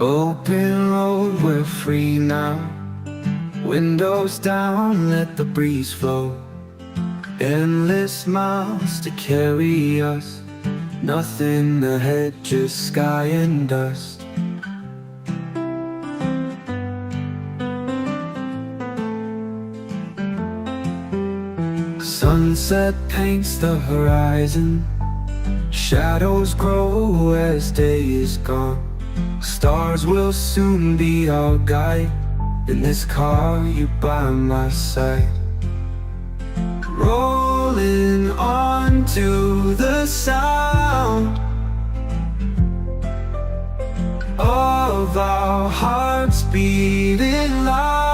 Open road, we're free now. Windows down, let the breeze flow. Endless miles to carry us. Nothing ahead, just sky and dust. Sunset paints the horizon. Shadows grow as day is gone. Stars will soon be our guide. In this car, you by my side. Rolling on to the sound of our hearts beating loud.